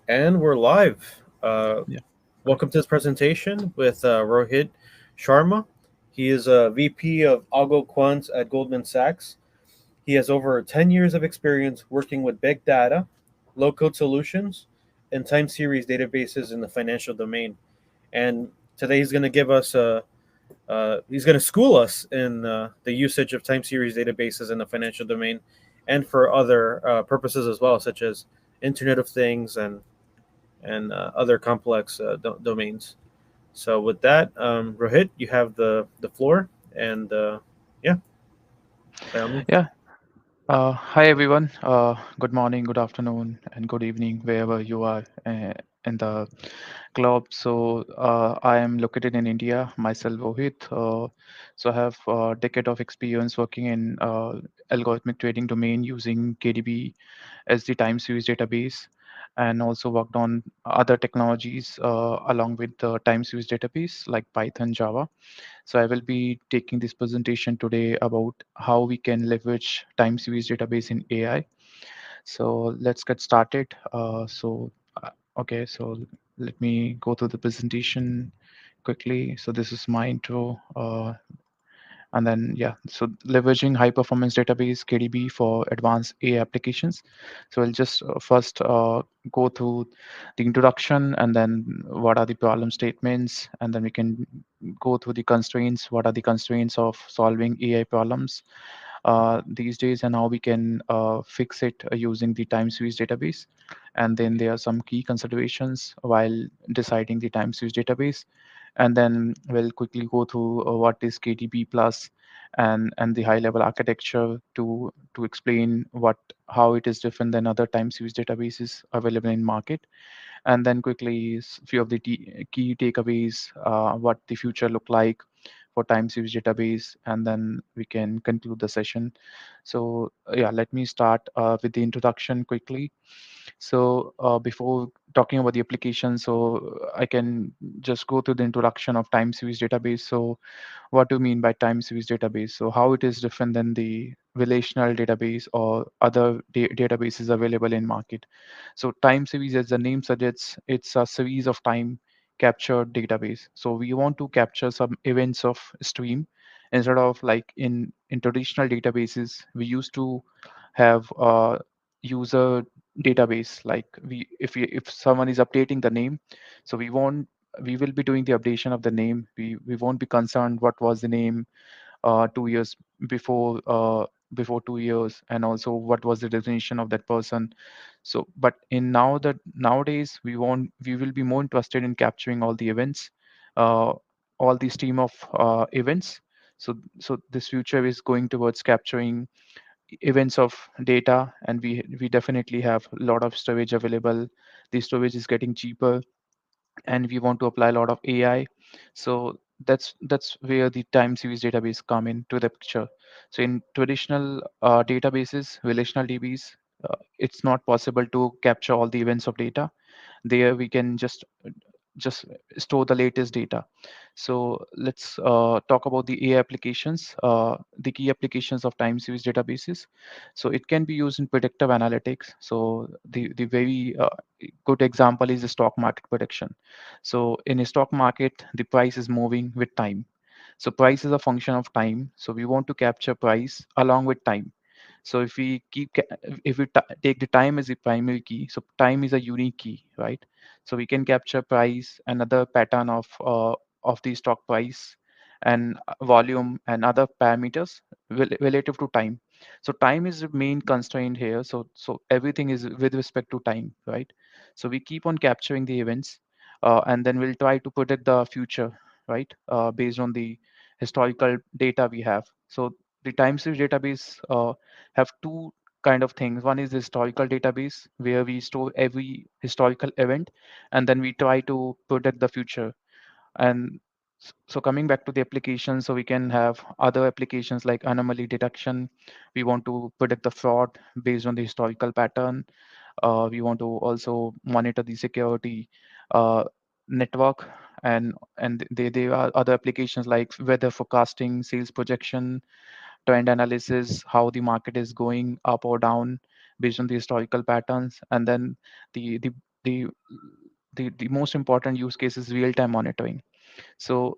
And we're live. Yeah, correct. Welcome to this presentation with Rohit Sharma. He is a VP of Algo Quants at Goldman Sachs. He has over 10 years of experience working with big data, low code solutions, and time series databases in the financial domain. And today he's going to give us he's going to school us in the usage of time series databases in the financial domain and for other purposes as well, such as Internet of Things and other complex domains. So with that, Rohit, you have the floor, and yeah, by all means. Yeah. Hi everyone. Good morning, good afternoon, and good evening, wherever you are in the globe. So I am located in India, myself, Rohit. So I have a decade of experience working in algorithmic trading domain using KDB as the time series database, and also worked on other technologies along with the time series database like Python, Java. So I will be taking this presentation today about how we can leverage time series database in AI. So let's get started. Okay, so let me go through the presentation quickly. So this is my intro. And then, yeah, so leveraging high performance database KDB for advanced AI applications. So I'll just first go through the introduction, and then what are the problem statements, and then we can go through the constraints. What are the constraints of solving AI problems these days, and how we can fix it using the time series database. And then there are some key considerations while deciding the time series database, and then we'll quickly go through what is KDB plus and the high level architecture to explain what how it is different than other time series databases available in market, and then quickly few of the key takeaways, what the future look like for time series database, and then we can conclude the session. So yeah, let me start with the introduction quickly. So before talking about the application, so I can just go through the introduction of time series database. So what do you mean by time series database? So how it is different than the relational database or other databases available in market? So time series, as the name suggests, it's a series of time captured database. So we want to capture some events of stream instead of like in traditional databases we used to have a user database. Like if someone is updating the name, so we will be doing the updation of the name. We won't be concerned what was the name 2 years before, before 2 years, and also what was the definition of that person. So but in now that nowadays we will be more interested in capturing all the events, uh, all the stream of events. So this future is going towards capturing events of data, and we definitely have a lot of storage available. The storage is getting cheaper, and we want to apply a lot of AI. So that's where the time series database come into the picture. So in traditional databases, relational DBs, it's not possible to capture all the events of data. There we can just store the latest data. So let's talk about the AI applications, the key applications of time series databases. So it can be used in predictive analytics. So the very good example is the stock market prediction. So in a stock market, the price is moving with time. So price is a function of time. So we want to capture price along with time. So if we take the time as the primary key, so time is a unique key, right? So we can capture price, another pattern of the stock price, and volume and other parameters relative to time. So time is the main constraint here. So everything is with respect to time, right? So we keep on capturing the events, and then we'll try to predict the future, right? Based on the historical data we have. So the time series database have two kind of things. One is the historical database where we store every historical event, and then we try to predict the future. And so coming back to the application, so we can have other applications like anomaly detection. We want to predict the fraud based on the historical pattern. We want to also monitor the security uh, network, and there are other applications like weather forecasting, sales projection, trend analysis, how the market is going up or down based on the historical patterns. And then the the the most important use case is real time monitoring. So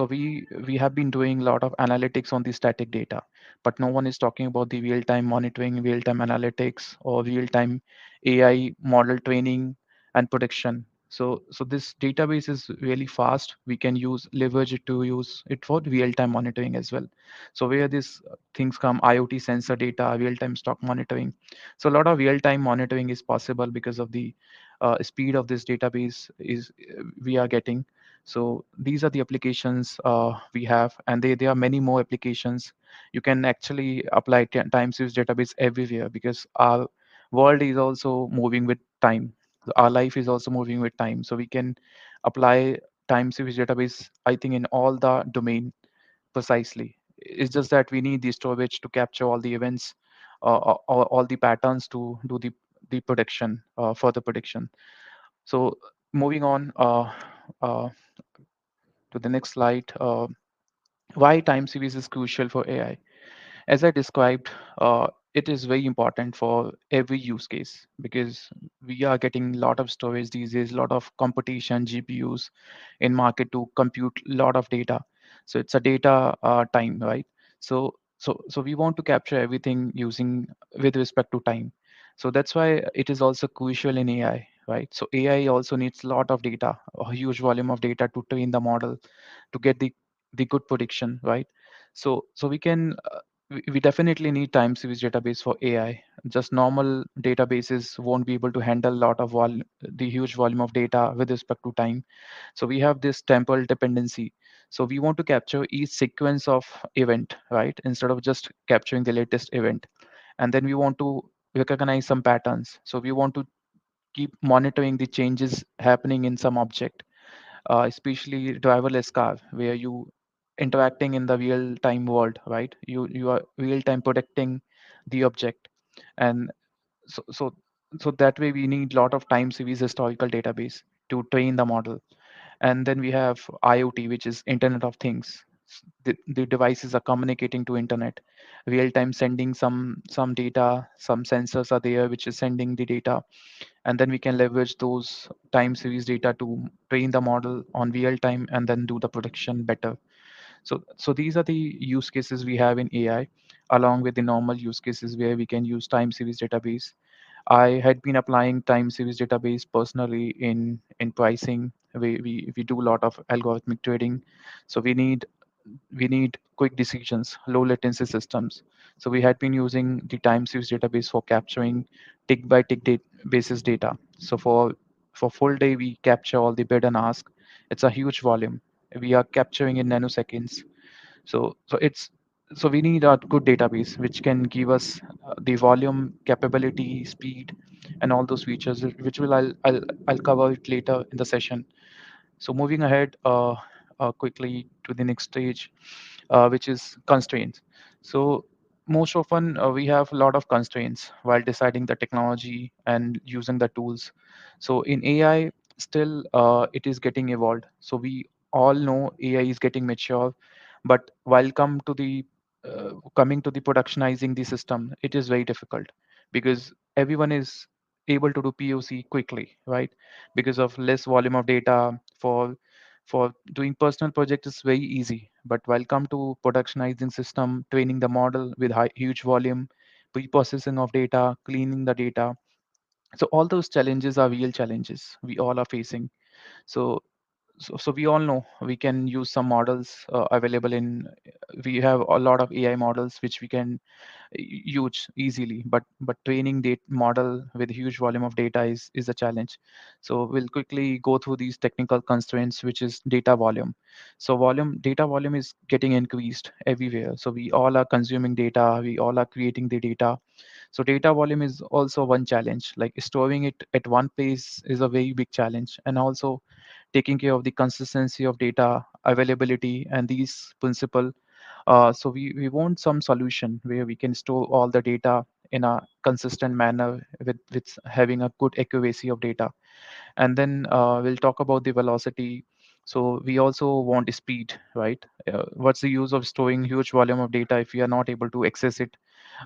we have been doing a lot of analytics on the static data, but no one is talking about the real time monitoring, real time analytics, or real time AI model training and prediction. So this database is really fast. We can use leverage it to use it for real time monitoring as well. So where these things come, IoT sensor data, real time stock monitoring. So a lot of real time monitoring is possible because of the speed of this database is we are getting. So these are the applications we have, and there are many more applications. You can actually apply time series database everywhere because our world is also moving with time. Our life is also moving with time. So we can apply time series database, I think, in all the domain precisely. It's just that we need the storage to capture all the events, or all the patterns to do the prediction, further prediction. So moving on uh, to the next slide. Why time series is crucial for AI? As I described, it is very important for every use case because we are getting a lot of storage these days, a lot of competition, GPUs in market to compute a lot of data. So it's a data time, right? So we want to capture everything using with respect to time. So that's why it is also crucial in AI, right? So AI also needs a lot of data, a huge volume of data to train the model to get the good prediction, right? So we can we definitely need time series database for AI. Just normal databases won't be able to handle a lot of the huge volume of data with respect to time. So we have this temporal dependency. So we want to capture each sequence of event, right, instead of just capturing the latest event. And then we want to recognize some patterns. So we want to keep monitoring the changes happening in some object, especially driverless car, where you interacting in the real time world, right? You are real time protecting the object. And so so so that way we need lot of time series historical database to train the model. And then we have IoT, which is Internet of Things. The devices are communicating to internet real time, sending some data. Some sensors are there which is sending the data, and then we can leverage those time series data to train the model on real time and then do the prediction better. So these are the use cases we have in AI, along with the normal use cases where we can use time series database. I had been applying time series database personally in pricing. We do a lot of algorithmic trading, so we need quick decisions, low latency systems. So we had been using the time series database for capturing tick by tick basis data. So for full day we capture all the bid and ask. It's a huge volume. We are capturing in nanoseconds. So we need a good database which can give us the volume, capability, speed, and all those features, which I'll cover it later in the session. So moving ahead quickly to the next stage, which is constraints. So most often we have a lot of constraints while deciding the technology and using the tools. So in AI, still it is getting evolved. So we all know AI is getting mature, but while coming to the productionizing the system, it is very difficult because everyone is able to do POC quickly, right? Because of less volume of data. For doing personal project is very easy, but while come to productionizing system, training the model with huge volume, pre-processing of data, cleaning the data, so all those challenges are real challenges we all are facing. So so, so we all know we can use some models available in. We have a lot of AI models which we can huge easily, but training data model with huge volume of data is a challenge. So we'll quickly go through these technical constraints, which is data volume. So data volume is getting increased everywhere, so we all are consuming data, we all are creating the data. So data volume is also one challenge. Like storing it at one place is a very big challenge, and also taking care of the consistency of data availability and these principle. So we want some solution where we can store all the data in a consistent manner with having a good accuracy of data. And then we'll talk about the velocity. So we also want speed, right? What's the use of storing huge volume of data if we are not able to access it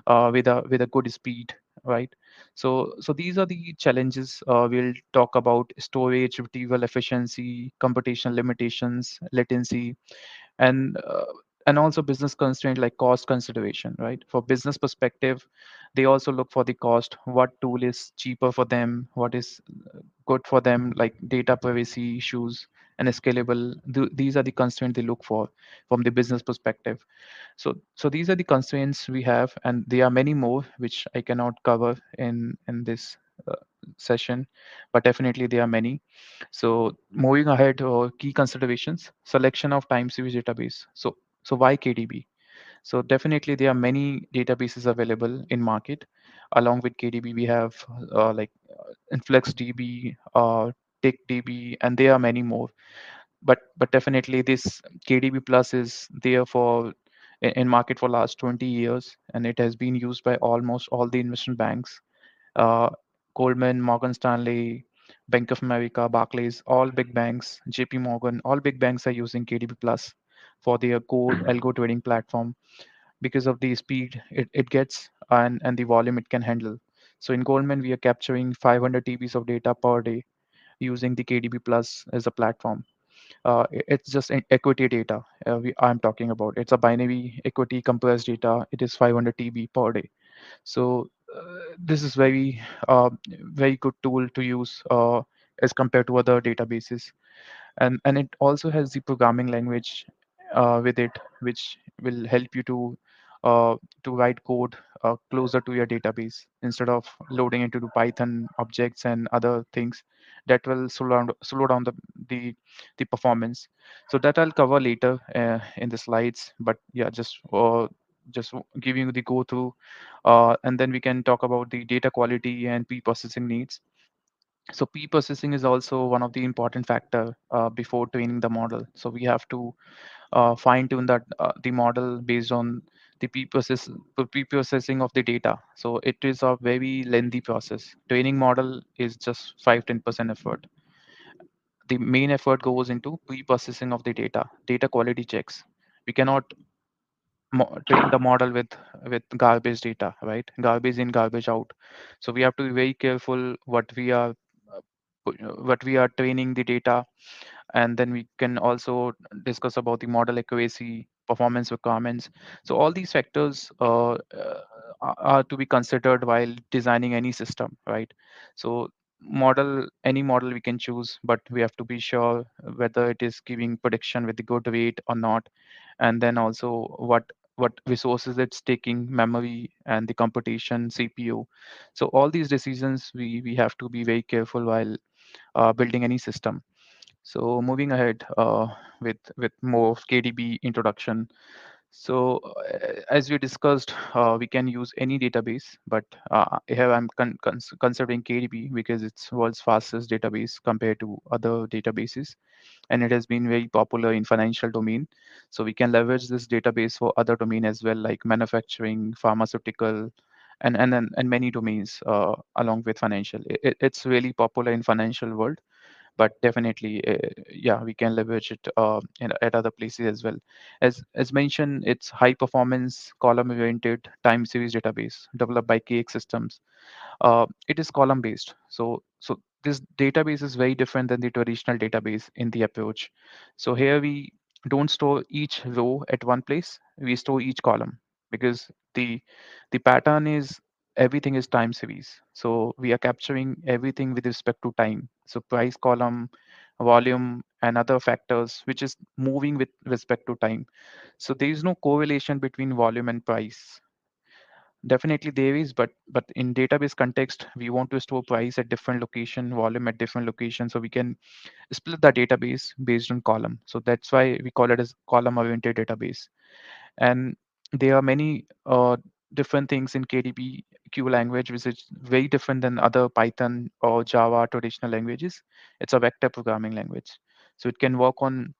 with a good speed, right? So these are the challenges. We'll talk about storage, retrieval efficiency, computational limitations, latency, and also business constraint like cost consideration, right? For business perspective, they also look for the cost, what tool is cheaper for them, what is good for them, like data privacy issues and scalable. These are the constraints they look for from the business perspective. So these are the constraints we have, and there are many more which I cannot cover in this uh, session, but definitely there are many. So moving ahead, key considerations: selection of time series database. So why KDB? So definitely there are many databases available in market. Along with KDB, we have InfluxDB, TickDB, and there are many more. But definitely this KDB Plus is there for in market for last 20 years, and it has been used by almost all the investment banks. uh, Goldman, Morgan Stanley, Bank of America, Barclays, all big banks, JP Morgan, all big banks are using KDB Plus for their core algo trading platform because of the speed it gets and the volume it can handle. So in Goldman, we are capturing 500 TBs of data per day using the KDB Plus as a platform. It's just equity data I'm talking about. It's a binary equity compressed data. It is 500 TB per day. So this is very good tool to use as compared to other databases, and it also has the programming language with it, which will help you to write code closer to your database instead of loading into the Python objects and other things that will slow down the the performance. So that I'll cover later in the slides, but yeah, just giving you the go through, and then we can talk about the data quality and pre-processing needs. So pre-processing is also one of the important factor before training the model. So we have to fine tune that the model based on the pre-processing of the data. So it is a very lengthy process. Training model is just 5-10% effort. The main effort goes into pre-processing of the data quality checks. We cannot train the model with garbage data, right? Garbage in, garbage out. So we have to be very careful uh, what we are training the data. And then we can also discuss about the model accuracy, performance requirements. So all these factors are to be considered while designing any system, right? So any model we can choose, but we have to be sure whether it is giving prediction with the good rate or not, and then also what resources it's taking, memory and the computation, CPU. So all these decisions we have to be very careful while building any system. So moving ahead with more of KDB introduction. So as we discussed, we can use any database, but here I'm considering KDB because it's world's fastest database compared to other databases, and it has been very popular in financial domain. So we can leverage this database for other domain as well, like manufacturing, pharmaceutical, and many domains along with financial. It's really popular in financial world, but definitely yeah, we can leverage it at other places as well. As mentioned, it's high performance column oriented time series database developed by KX systems. It is column based. So this database is very different than the traditional database in the approach. So here we don't store each row at one place, we store each column, because the pattern is everything is time series. So we are capturing everything with respect to time. So price column, volume, and other factors which is moving with respect to time. So there is no correlation between volume and price. Definitely there is, but in database context, we want to store price at different location, volume at different location, so we can split the database based on column. So that's why we call it as column-oriented database. And there are many different things in KDB Q language, which is very different than other Python or Java traditional languages. It's a vector programming language, so it can work on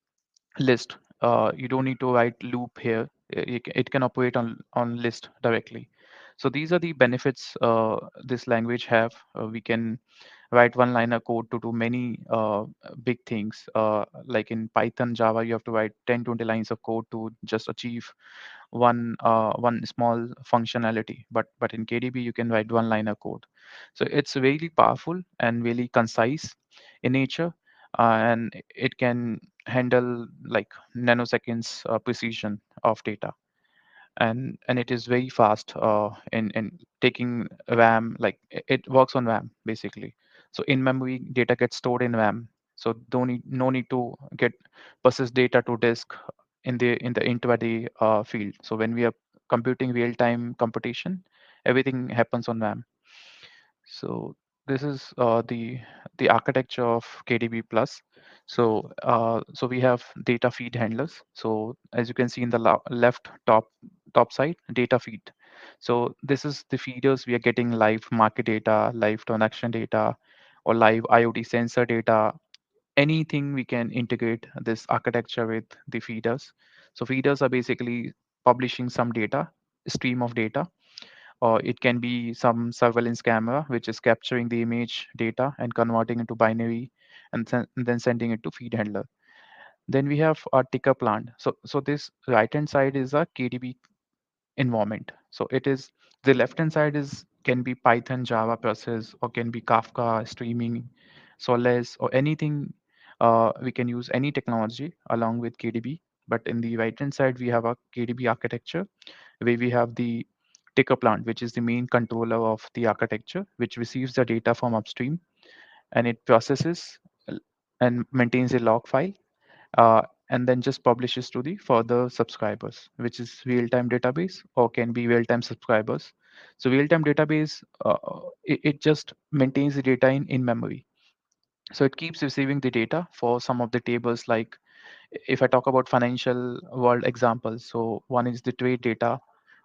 list. You don't need to write loop here. It can operate on list directly. So these are the benefits this language have. We can write one liner code to do many big things. Like in Python, Java, you have to write 10, 20 lines of code to just achieve one small functionality. But in KDB, you can write one liner code. So it's really powerful and really concise in nature, and it can handle like nanoseconds precision of data, and it is very fast in taking RAM. Like it works on RAM basically. So in memory, data gets stored in RAM. So don't need no need to get persist data to disk in the intraday field. So when we are computing real time computation, everything happens on RAM. So this is the architecture of KDB plus. So we have data feed handlers. So as you can see in the left top side, data feed. So this is the feeders we are getting: live market data, live transaction data, or live IoT sensor data. Anything we can integrate this architecture with the feeders. So feeders are basically publishing some data, stream of data, or it can be some surveillance camera which is capturing the image data and converting into binary, and then sending it to feed handler. Then we have our ticker plant. So this right hand side is a KDB environment. So it is, the left hand side is can be Python, Java process, or can be Kafka streaming, Solace, or anything. We can use any technology along with KDB. But in the right hand side, we have a KDB architecture where we have the ticker plant, which is the main controller of the architecture, which receives the data from upstream, and it processes and maintains a log file, and then just publishes to the further subscribers, which is real-time database or can be real-time subscribers. So real-time database, it just maintains the data in memory. So it keeps receiving the data for some of the tables. Like if I talk about financial world examples, so one is the trade data,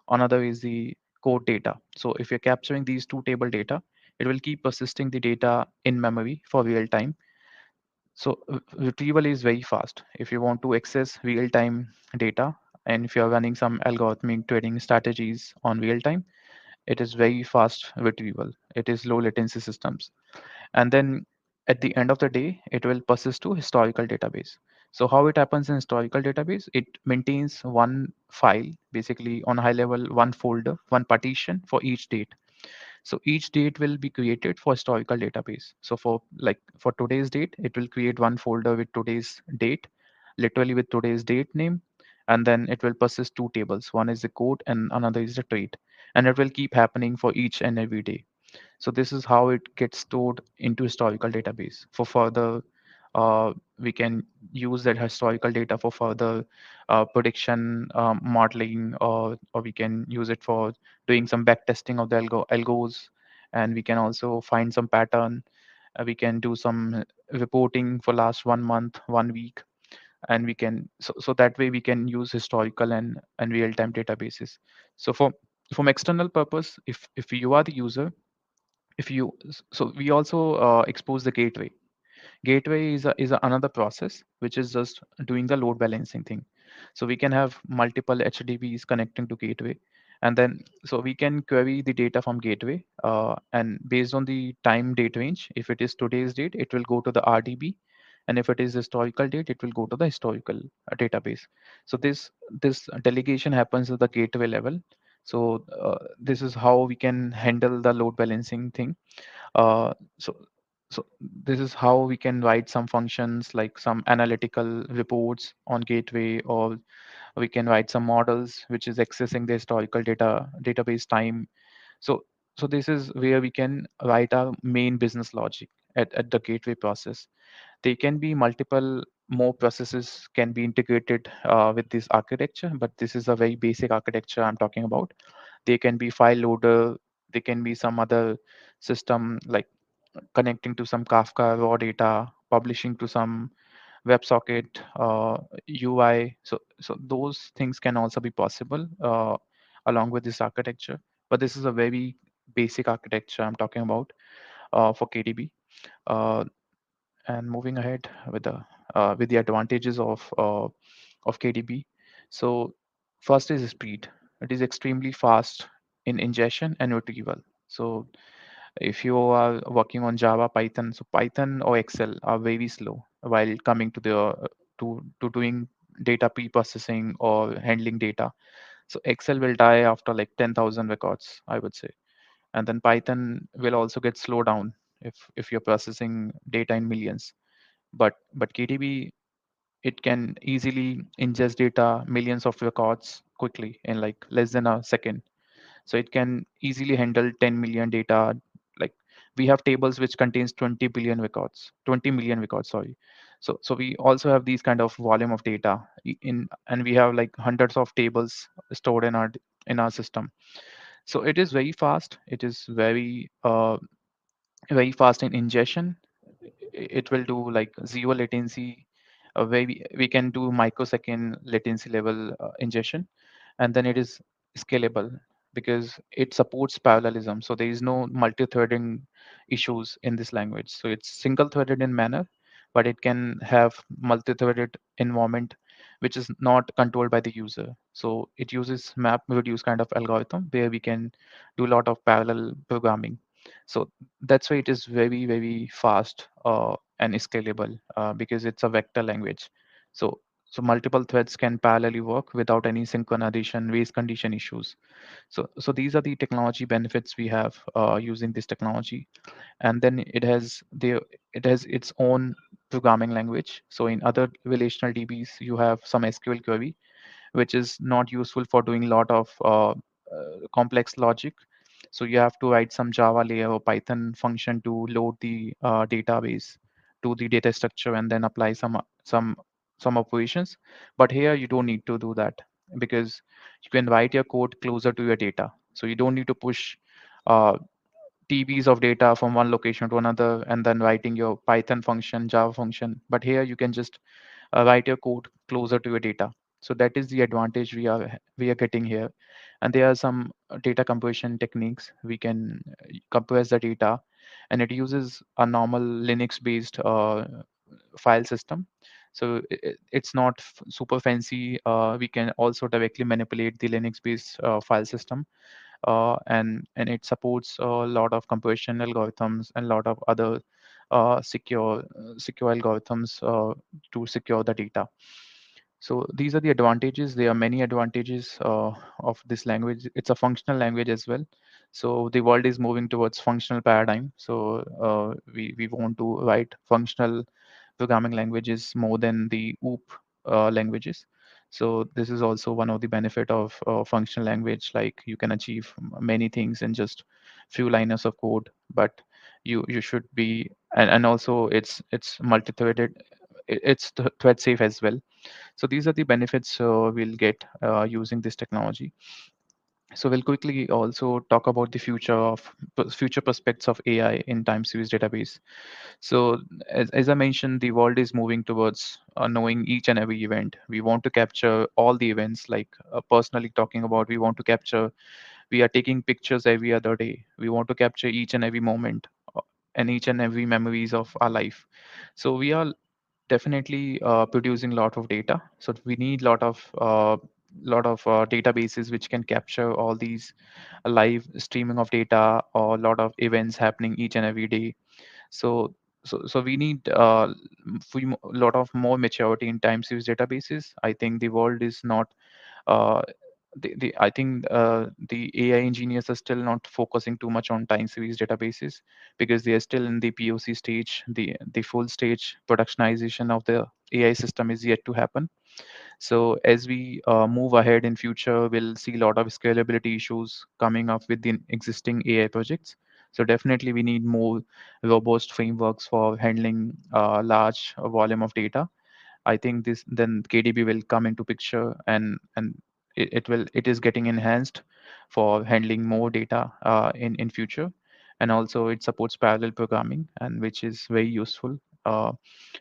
another is the code data. So if you're capturing these two table data, it will keep persisting the data in memory for real time. So retrieval is very fast. If you want to access real time data, and if you're running some algorithmic trading strategies on real time, it is very fast retrieval. It is low latency systems. And then at the end of the day, it will persist to historical database. So how it happens in historical database, it maintains one file, basically on a high level, one folder, one partition for each date. So each date will be created for historical database. So for today's date, it will create one folder with today's date, literally with today's date name, and then it will persist two tables. One is the code and another is the trade, and it will keep happening for each and every day. So this is how it gets stored into historical database. For further, we can use that historical data for further prediction modeling, or we can use it for doing some back testing of the algos, and we can also find some pattern. We can do some reporting for last 1 month, 1 week, and we can, so that way we can use historical and real time databases. So for from external purpose, if you are the user, if you so we also expose the gateway. Gateway is another process which is just doing the load balancing thing. So we can have multiple HDBs connecting to gateway, and then so we can query the data from gateway, and based on the time date range, if it is today's date, it will go to the RDB, and if it is historical date, it will go to the historical database. So this delegation happens at the gateway level. So this is how we can handle the load balancing thing. uh, so so this is how we can write some functions like some analytical reports on gateway, or we can write some models which is accessing the historical database time. So so this is where we can write our main business logic at the gateway process. There can be multiple more processes can be integrated with this architecture, but this is a very basic architecture I'm talking about. They can be file loader, they can be some other system like connecting to some Kafka raw data, publishing to some WebSocket UI. So those things can also be possible along with this architecture. But this is a very basic architecture I'm talking about for KDB. Uh, and moving ahead with the advantages of KDB. So first is speed. It is extremely fast in ingestion and retrieval. So If you are working on Java, Python, so Python or Excel are very slow while coming to the to doing data pre-processing or handling data. So Excel will die after like 10,000 records, I would say. And then Python will also get slowed down if you're processing data in millions. But KDB, it can easily ingest data, millions of records quickly in like less than a second. So it can easily handle 10 million data. Like we have tables which contains 20 billion records, 20 million records, sorry. So we also have these kind of volume of data in, and we have like hundreds of tables stored in our system. So it is very fast. It is very fast in ingestion. It will do like zero latency. Where we can do microsecond latency level ingestion, and then it is scalable because it supports parallelism. So there is no multi-threading issues in this language. So it's single-threaded in manner, but it can have multi-threaded environment which is not controlled by the user. So it uses map reduce kind of algorithm where we can do a lot of parallel programming. So that's why it is very fast and scalable because it's a vector language. So multiple threads can parallelly work without any synchronization race condition issues. So these are the technology benefits we have using this technology. And then it has its own programming language. So in other relational DBs you have some SQL query which is not useful for doing a lot of complex logic. So you have to write some Java layer or Python function to load the database to the data structure and then apply some operations. But here you don't need to do that because you can write your code closer to your data. So you don't need to push uh, TBs of data from one location to another and then writing your Python function, Java function. But here you can just write your code closer to your data. So that is the advantage we are getting here. And there are some data compression techniques. We can compress the data, and it uses a normal Linux based file system. So it's not super fancy. We can also directly manipulate the Linux based file system, and it supports a lot of compression algorithms and a lot of other secure algorithms to secure the data. So these are the advantages. There are many advantages of this language. It's a functional language as well. So the world is moving towards functional paradigm. So we want to write functional programming languages more than the OOP languages. So this is also one of the benefit of functional language. Like you can achieve many things in just few liners of code, but you should be, and also it's multi-threaded. It's thread safe as well. So these are the benefits we'll get using this technology. So we'll quickly also talk about the future prospects of AI in time series database. So as I mentioned, the world is moving towards knowing each and every event. We want to capture all the events. Like personally talking about, we want to capture. We are taking pictures every other day. We want to capture each and every moment and each and every memories of our life. So we are definitely producing a lot of data. So we need lot of databases which can capture all these live streaming of data or a lot of events happening each and every day. So so, so we need a lot of more maturity in time series databases. I think the world is not uh, I think the AI engineers are still not focusing too much on time series databases because they are still in the POC stage. The full stage productionization of the AI system is yet to happen. So as we move ahead in future, we'll see a lot of scalability issues coming up with the existing AI projects. So definitely we need more robust frameworks for handling large volume of data. I think this then KDB will come into picture, and it is getting enhanced for handling more data in future, and also it supports parallel programming, and which is very useful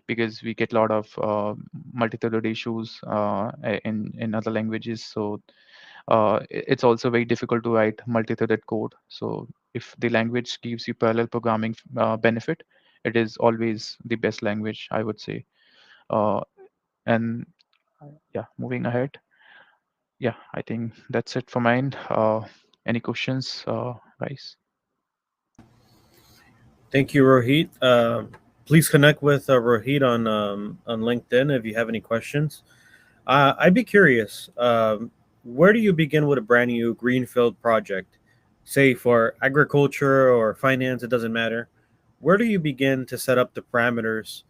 because we get a lot of multi-threaded issues in other languages. So it's also very difficult to write multi-threaded code. So if the language gives you parallel programming benefit, it is always the best language, I would say. Uh, and yeah, moving ahead. Yeah, I think that's it for mine. Any questions, guys? Thank you, Rohit. Please connect with Rohit on LinkedIn if you have any questions. I'd be curious. Where do you begin with a brand new greenfield project? Say for agriculture or finance, it doesn't matter. Where do you begin to set up the parameters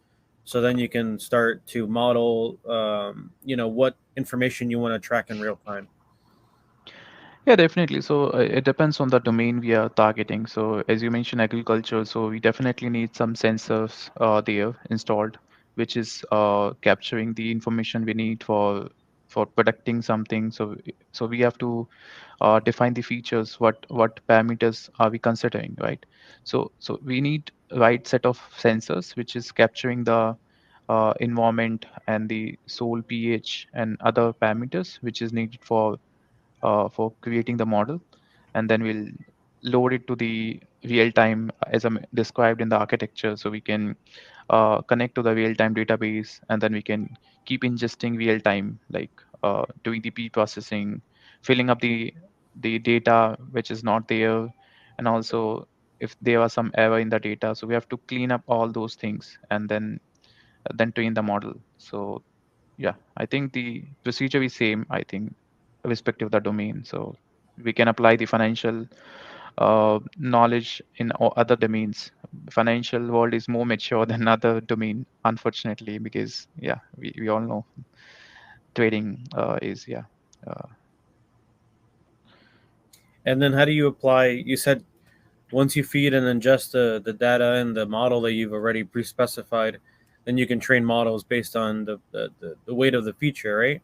so then you can start to model, what information you want to track in real time? Yeah, definitely. So it depends on the domain we are targeting. So as you mentioned, agriculture. So we definitely need some sensors there installed, which is capturing the information we need for predicting something. So we have to define the features. What parameters are we considering, right? So we need right set of sensors, which is capturing the environment and the soil pH and other parameters, which is needed for creating the model, and then we'll load it to the real time as I described in the architecture. So we can connect to the real time database, and then we can keep ingesting real time, like doing the pre-processing, filling up the data which is not there, and also if there are some error in the data, so we have to clean up all those things and then train the model. So yeah, I think the procedure is same, I think, irrespective of the domain. So we can apply the financial knowledge in other domains. Financial world is more mature than other domain, unfortunately, because yeah, we all know trading is yeah. Uh, And then how do you apply? You said once you feed and ingest the data and the model that you've already pre-specified, then you can train models based on the weight of the feature, right?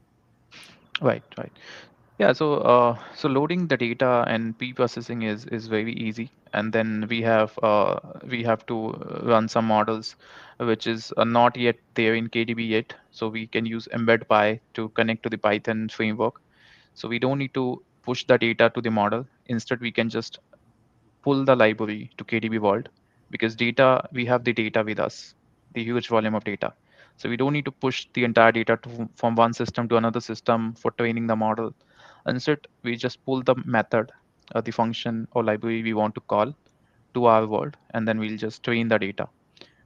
right, right. Yeah, so loading the data and pre-processing is very easy, and then we have to run some models, which is not yet there in KDB yet. So we can use embed py to connect to the Python framework. So we don't need to push the data to the model. Instead, we can just pull the library to KDB Vault, because data we have the data with us, the huge volume of data. So we don't need to push the entire data from one system to another system for training the model. Instead, we just pull the method, the function or library we want to call to our world, and then we'll just train the data,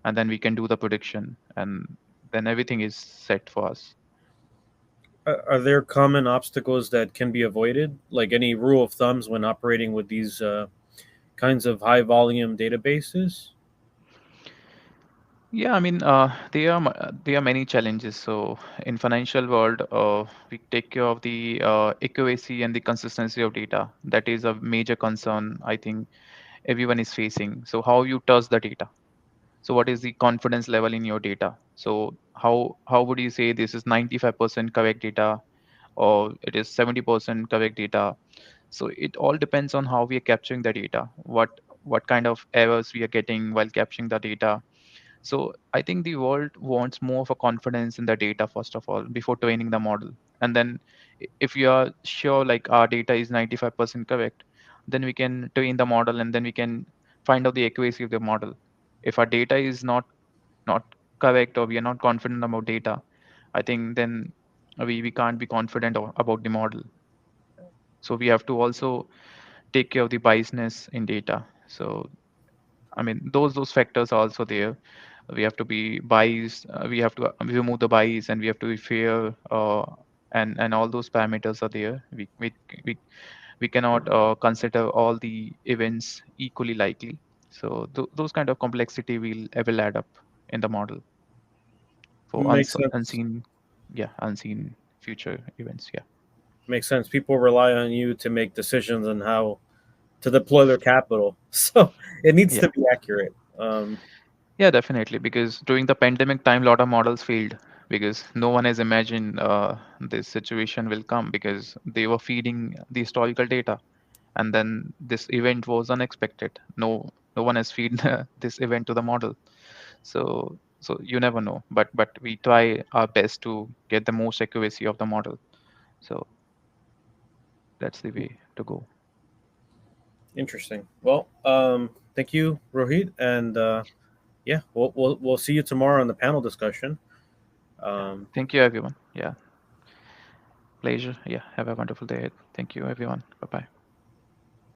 and then we can do the prediction, and then everything is set for us. Are there common obstacles that can be avoided, like any rule of thumbs when operating with these kinds of high volume databases? Yeah, I mean, there are many challenges. So in financial world, we take care of the accuracy and the consistency of data. That is a major concern I think everyone is facing. So how you trust the data? So what is the confidence level in your data? So how would you say this is 95% correct data, or it is 70% correct data? So it all depends on how we are capturing the data. What kind of errors we are getting while capturing the data. So I think the world wants more of a confidence in the data first of all before training the model. And then if you are sure like our data is 95% correct, then we can train the model, and then we can find out the accuracy of the model. If our data is not correct, or we are not confident about data, I think then we can't be confident about the model. So we have to also take care of the biasness in data. So I mean, those factors are also there. We have to be biased. We have to remove the bias, and we have to be fair. And all those parameters are there. We we cannot consider all the events equally likely. So those kind of complexity will add up in the model for Makes sense. unseen, yeah, unseen future events. Yeah, Makes sense. People rely on you to make decisions on how to deploy their capital, so it needs yeah. to be accurate. Yeah, definitely. Because during the pandemic time, a lot of models failed because no one has imagined this situation will come, because they were feeding the historical data, and then this event was unexpected. No one has feed this event to the model. So you never know. But we try our best to get the most accuracy of the model. So that's the way to go. Interesting. Well, thank you, Rohit, and yeah, we'll see you tomorrow on the panel discussion. Yeah. Um, Thank you, everyone. Yeah, pleasure. Yeah, have a wonderful day. Thank you, everyone. Bye bye.